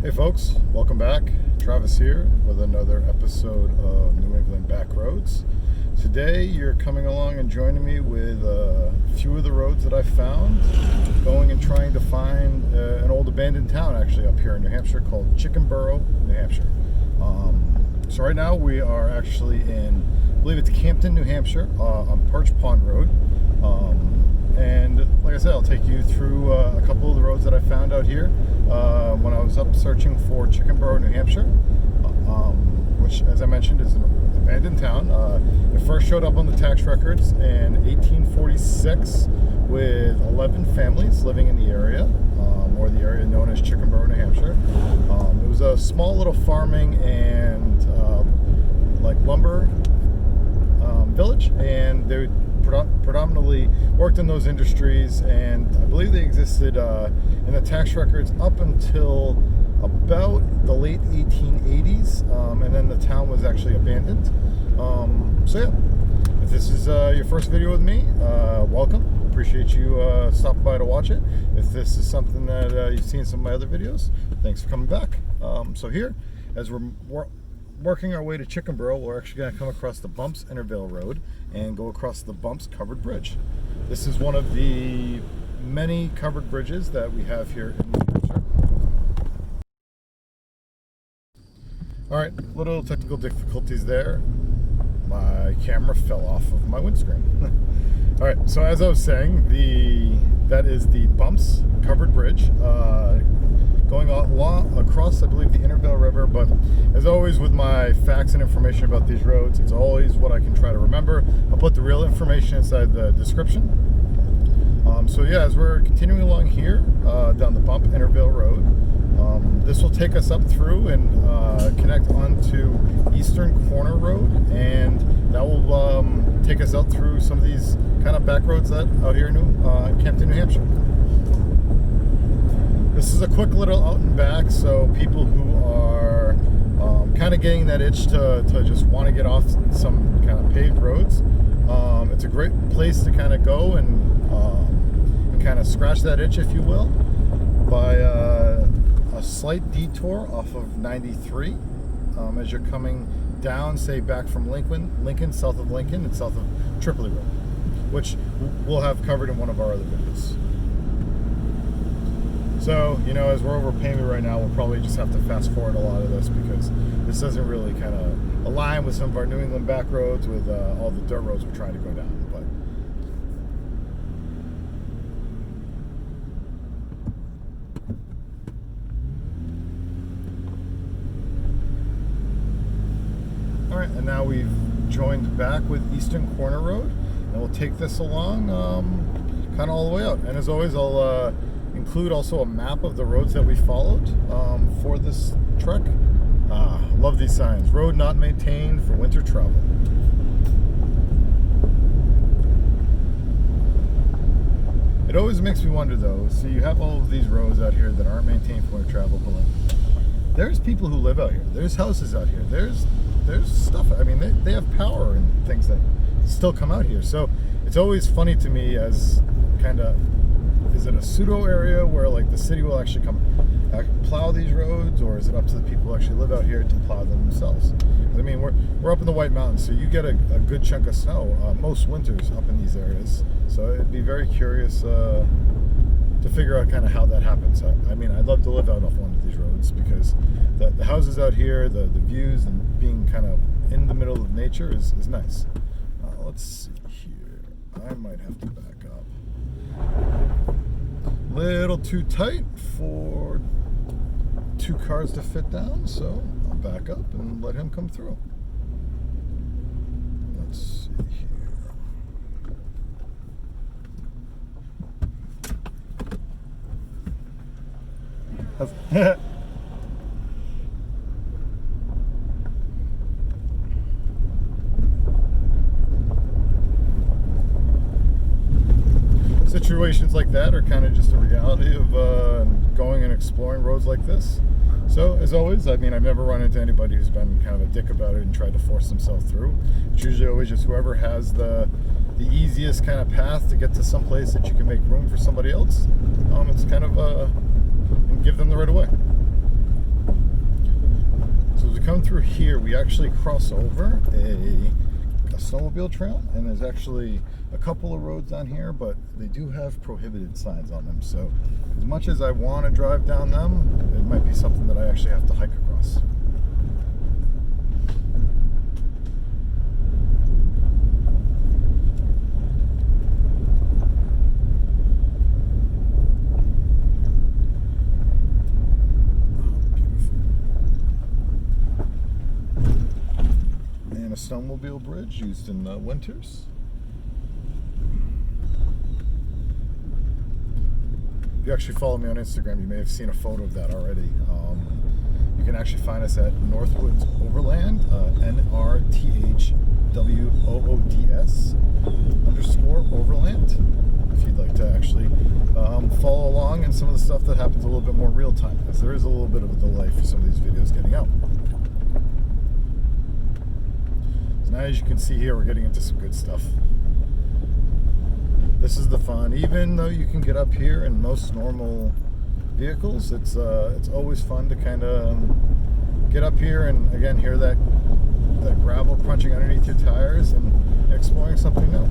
Hey folks, welcome back. Travis here with another episode of New England Back Roads. Today you're coming along and joining me with a few of the roads that I found, going and trying to find an old abandoned town actually up here in New Hampshire called Chickenboro, New Hampshire. So right now we are actually in, I believe it's Campton, New Hampshire, on Perch Pond Road. And like I said, I'll take you through a couple of the roads that I found out here when I was up searching for Chickenboro, New Hampshire, which, as I mentioned, is an abandoned town. It first showed up on the tax records in 1846 with 11 families living in the area, or the area known as Chickenboro, New Hampshire. It was a small little farming and like lumber village, and they predominantly worked in those industries, and I believe they existed in the tax records up until about the late 1880s, and then the town was actually abandoned. So yeah, if this is your first video with me, welcome. Appreciate you stopping by to watch it. If this is something that you've seen in some of my other videos, thanks for coming back. So here, as we're working our way to Chickenboro, we're actually going to come across the Bumps Intervale Road and go across the Bumps Covered Bridge. This is one of the many covered bridges that we have here in New Hampshire. Alright, little technical difficulties there. My camera fell off of my windscreen. Alright, so as I was saying, that is the Bumps Covered Bridge. Going across, I believe, the Intervale River, but as always with my facts and information about these roads, it's always what I can try to remember. I'll put the real information inside the description. So yeah, as we're continuing along here down the Bump Intervale Road, this will take us up through and connect onto Eastern Corner Road, and that will take us out through some of these kind of back roads that out here in Campton, New Hampshire. This is a quick little out and back, so people who are kind of getting that itch to just want to get off some kind of paved roads, it's a great place to kind of go and kind of scratch that itch, if you will, by a slight detour off of 93 as you're coming down, say back from Lincoln, south of Lincoln, and south of Tripoli Road, which we'll have covered in one of our other videos. So, you know, as we're over pavement right now, we'll probably just have to fast forward a lot of this because this doesn't really kind of align with some of our New England back roads with all the dirt roads we're trying to go down. But all right, and now we've joined back with Eastern Corner Road, and we'll take this along kind of all the way out. And as always, I'll include also a map of the roads that we followed for this trek. Love these signs. Road not maintained for winter travel. It always makes me wonder though, so you have all of these roads out here that aren't maintained for winter travel, but like, there's people who live out here. There's houses out here. There's stuff. I mean, they have power and things that still come out here. So it's always funny to me as kind of, is it a pseudo area where like the city will actually come plow these roads, or is it up to the people who actually live out here to plow them themselves? I mean, we're up in the White Mountains, so you get a good chunk of snow most winters up in these areas. So it'd be very curious to figure out kind of how that happens. I mean, I'd love to live out off one of these roads because the houses out here, the views, and being kind of in the middle of nature is nice. Let's see here. I might have to back up. Little too tight for two cars to fit down, so I'll back up and let him come through. Let's see here. Situations like that are kind of just a reality of going and exploring roads like this. So, as always, I mean, I've never run into anybody who's been kind of a dick about it and tried to force themselves through. It's usually always just whoever has the easiest kind of path to get to some place that you can make room for somebody else. It's kind of and give them the right of way. come through here, we actually cross over a snowmobile trail, and there's actually a couple of roads down here, but they do have prohibited signs on them. So as much as I want to drive down them, it might be something that I actually have to hike across. Snowmobile bridge used in winters. If you actually follow me on Instagram, you may have seen a photo of that already. You can actually find us at Northwoods Overland, NRTHWOODS_Overland. If you'd like to actually follow along in some of the stuff that happens a little bit more real time, because there is a little bit of a delay for some of these videos getting out. Now, as you can see here, we're getting into some good stuff. This is the fun. Even though you can get up here in most normal vehicles, it's always fun to kind of get up here and again hear that gravel crunching underneath your tires and exploring something new.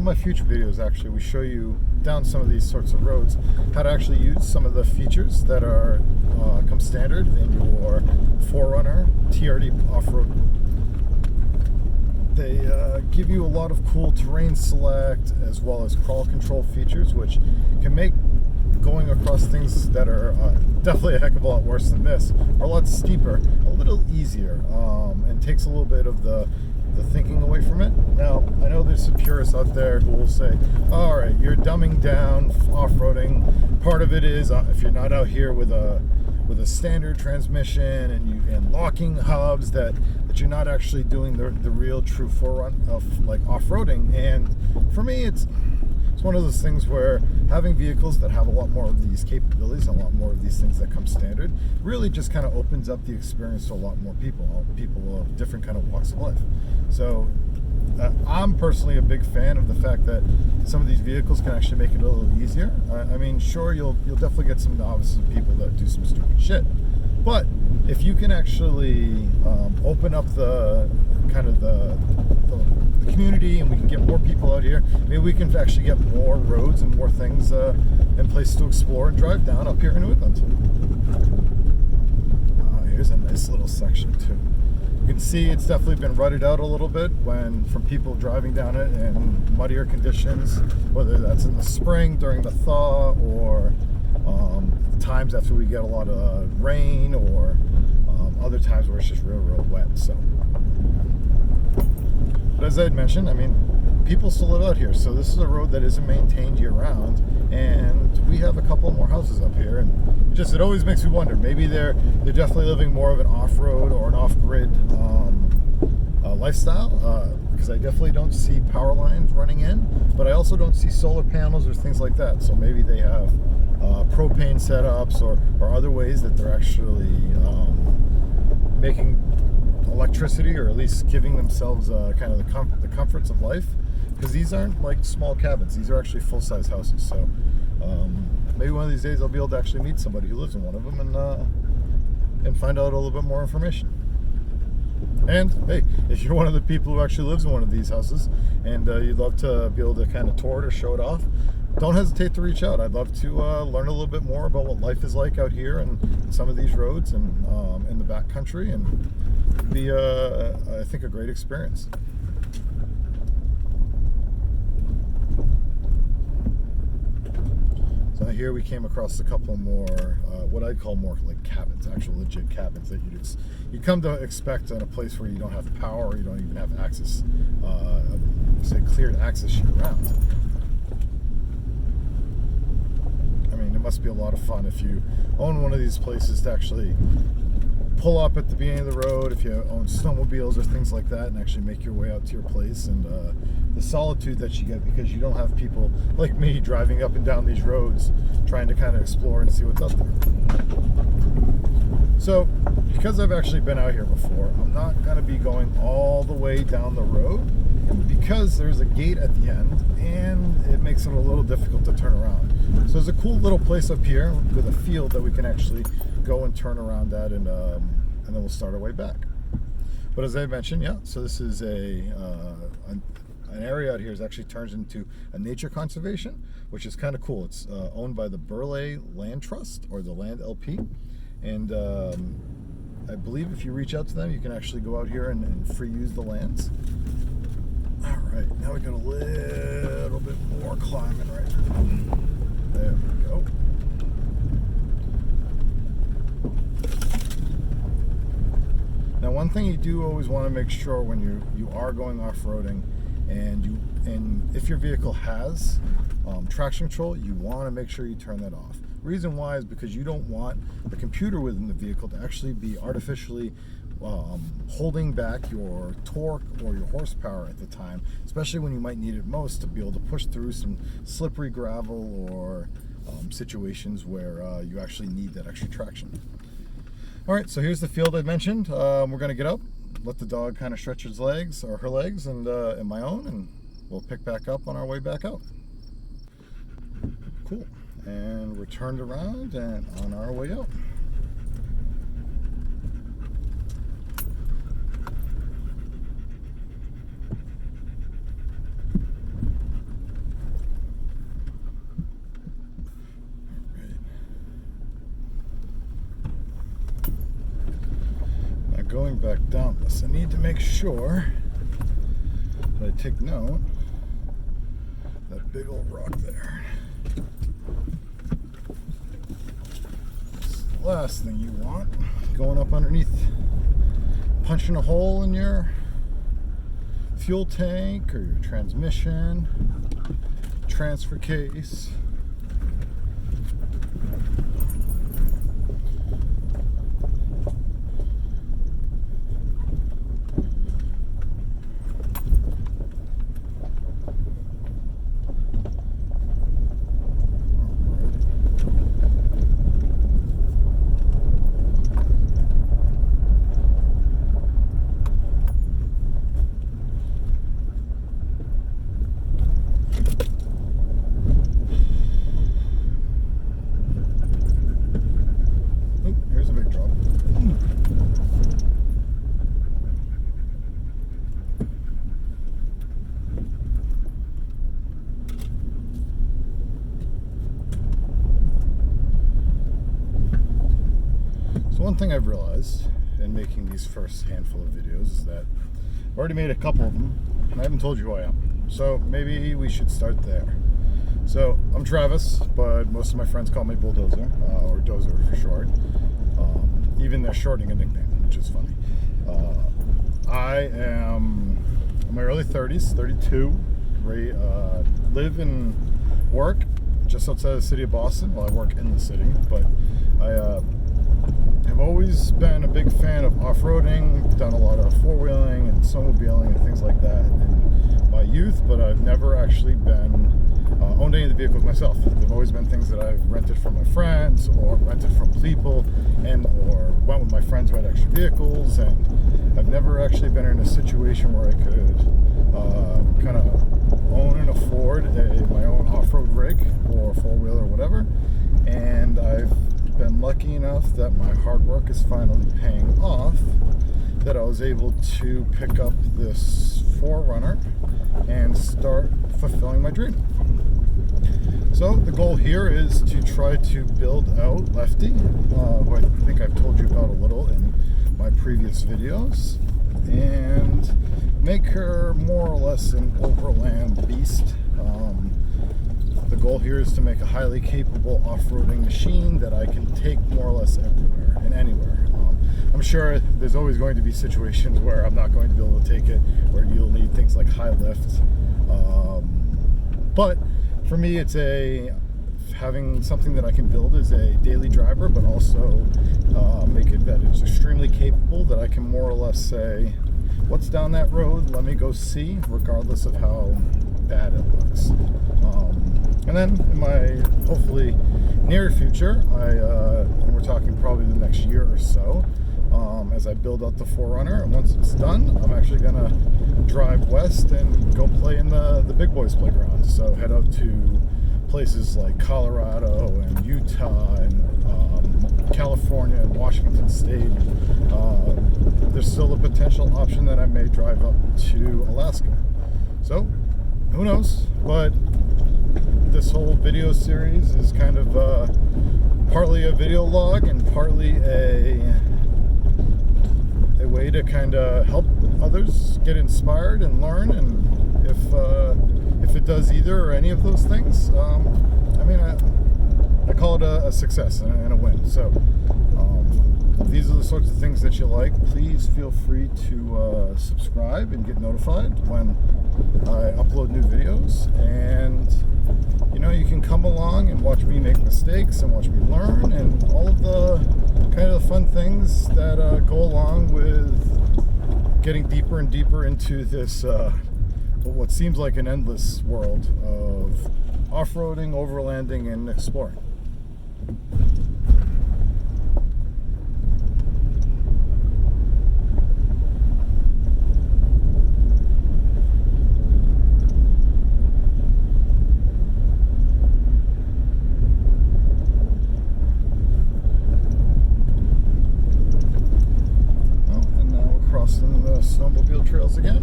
My future videos, actually, we show you down some of these sorts of roads how to actually use some of the features that are come standard in your 4Runner TRD off-road. They give you a lot of cool terrain select as well as crawl control features, which can make going across things that are definitely a heck of a lot worse than this, or a lot steeper, a little easier, and takes a little bit of the thinking away from it. Now, I know there's some purists out there who will say, all right, you're dumbing down off-roading. Part of it is if you're not out here with a standard transmission and locking hubs, that you're not actually doing the real true forerun of like off-roading. And for me, it's one of those things where having vehicles that have a lot more of these capabilities and a lot more of these things that come standard really just kind of opens up the experience to a lot more people of different kind of walks of life. So I'm personally a big fan of the fact that some of these vehicles can actually make it a little easier. I mean, sure, you'll definitely get some novices and people that do some stupid shit, but if you can actually open up the kind of the community, and we can get more people out here, maybe we can actually get more roads and more things and places to explore and drive down up here in New England. Here's a nice little section too. You can see it's definitely been rutted out a little bit from people driving down it in muddier conditions, whether that's in the spring during the thaw or times after we get a lot of rain, or other times where it's just real wet. So, but as I had mentioned, I mean, people still live out here, so this is a road that isn't maintained year-round, and we have a couple more houses up here, and it always makes me wonder, maybe they're definitely living more of an off-road or an off-grid lifestyle, because I definitely don't see power lines running in, but I also don't see solar panels or things like that. So maybe they have propane setups or other ways that they're actually making electricity, or at least giving themselves kind of the comforts of life, because these aren't like small cabins, these are actually full-size houses. So maybe one of these days I'll be able to actually meet somebody who lives in one of them and find out a little bit more information. And hey, if you're one of the people who actually lives in one of these houses and you'd love to be able to kind of tour it or show it off, don't hesitate to reach out. I'd love to learn a little bit more about what life is like out here and some of these roads and in the backcountry, and be I think a great experience. So here we came across a couple more what I'd call more like cabins, actual legit cabins that you come to expect in a place where you don't have power, or you don't even have access, say cleared access year round. I mean, it must be a lot of fun if you own one of these places to actually pull up at the beginning of the road, if you own snowmobiles or things like that, and actually make your way out to your place, and the solitude that you get because you don't have people like me driving up and down these roads trying to kind of explore and see what's up there. So, because I've actually been out here before, I'm not going to be going all the way down the road because there's a gate at the end and it makes it a little difficult to turn around. So there's a cool little place up here with a field that we can actually go and turn around at, and then we'll start our way back. But as I mentioned, yeah, so this is an area out here is actually turns into a nature conservation, which is kind of cool. It's owned by the Burleigh Land Trust, or the Land LP. And I believe if you reach out to them, you can actually go out here and free use the lands. All right, now we got a little bit more climbing right now. There we go. Now, one thing you do always want to make sure when you are going off-roading, and if your vehicle has traction control, you want to make sure you turn that off. Reason why is because you don't want the computer within the vehicle to actually be artificially holding back your torque or your horsepower at the time, especially when you might need it most to be able to push through some slippery gravel or situations where you actually need that extra traction. All right, so here's the field I mentioned. We're going to get up, let the dog kind of stretch his legs, or her legs, and my own, and we'll pick back up on our way back out. Cool. And we're turned around and on our way out. Now going back down this, I need to make sure that I take note of that big old rock there. Last thing you want going up underneath, punching a hole in your fuel tank or your transmission, transfer case. One thing I've realized in making these first handful of videos is that I've already made a couple of them and I haven't told you who I am. So maybe we should start there. So I'm Travis, but most of my friends call me Bulldozer, or Dozer for short. Even they're shortening a nickname, which is funny. I am in my early 30s, 32, live and work just outside the city of Boston. Well, I work in the city, but I've always been a big fan of off-roading, done a lot of four-wheeling and snowmobiling and things like that in my youth, but I've never actually owned any of the vehicles myself. They've always been things that I've rented from my friends or rented from people or went with my friends who had extra vehicles, and I've never actually been in a situation where I could kind of own and afford my own off-road rig or four-wheeler or whatever, and I've been lucky enough that my hard work is finally paying off, that I was able to pick up this 4Runner and start fulfilling my dream. So the goal here is to try to build out Lefty, who I think I've told you about a little in my previous videos, and make her more or less an overland beast. The goal here is to make a highly capable off-roading machine that I can take more or less everywhere and anywhere. I'm sure there's always going to be situations where I'm not going to be able to take it, where you'll need things like high lift. But for me, it's having something that I can build as a daily driver, but also make it that it's extremely capable, that I can more or less say, what's down that road? Let me go see, regardless of how bad it looks. And then in my hopefully near future, we're we're talking probably the next year or so, as I build out the 4Runner. And once it's done, I'm actually going to drive west and go play in the big boys playground. So head out to places like Colorado and Utah and California and Washington State. There's still a potential option that I may drive up to Alaska. So who knows? But this whole video series is kind of partly a video log and partly a way to kind of help others get inspired and learn. And if it does either or any of those things, I call it a success and a win. So if these are the sorts of things that you like, please feel free to subscribe and get notified when I upload new videos. And you can come along and watch me make mistakes and watch me learn and all of the kind of the fun things that go along with getting deeper and deeper into this what seems like an endless world of off-roading, overlanding, and exploring. Crossing the snowmobile trails again,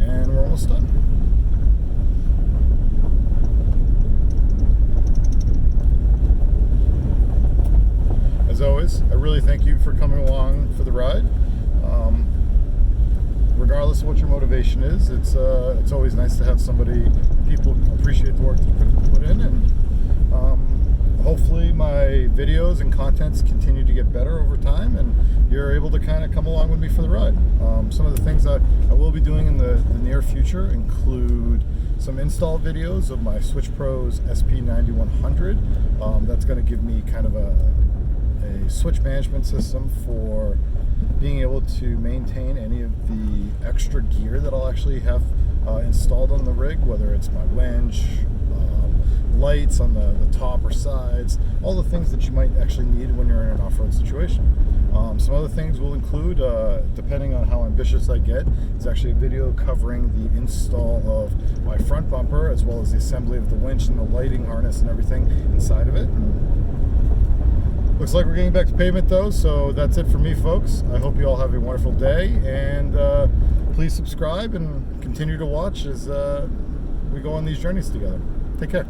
and we're almost done. As always, I really thank you for coming along for the ride. Regardless of what your motivation is, it's always nice to have people appreciate the work that you put in, and hopefully my videos and contents continue to get better over time, and you're able to kind of come along with me for the ride. Some of the things that I will be doing in the near future include some install videos of my Switch Pro's SP9100. That's going to give me kind of a switch management system for being able to maintain any of the extra gear that I'll actually have installed on the rig, whether it's my winch, lights on the top or sides, all the things that you might actually need when you're in an off-road situation. Some other things will include, depending on how ambitious I get, it's actually a video covering the install of my front bumper, as well as the assembly of the winch and the lighting harness and everything inside of it. Looks like we're getting back to pavement though, so that's it for me, folks. I hope you all have a wonderful day, and please subscribe and continue to watch as we go on these journeys together. Take care.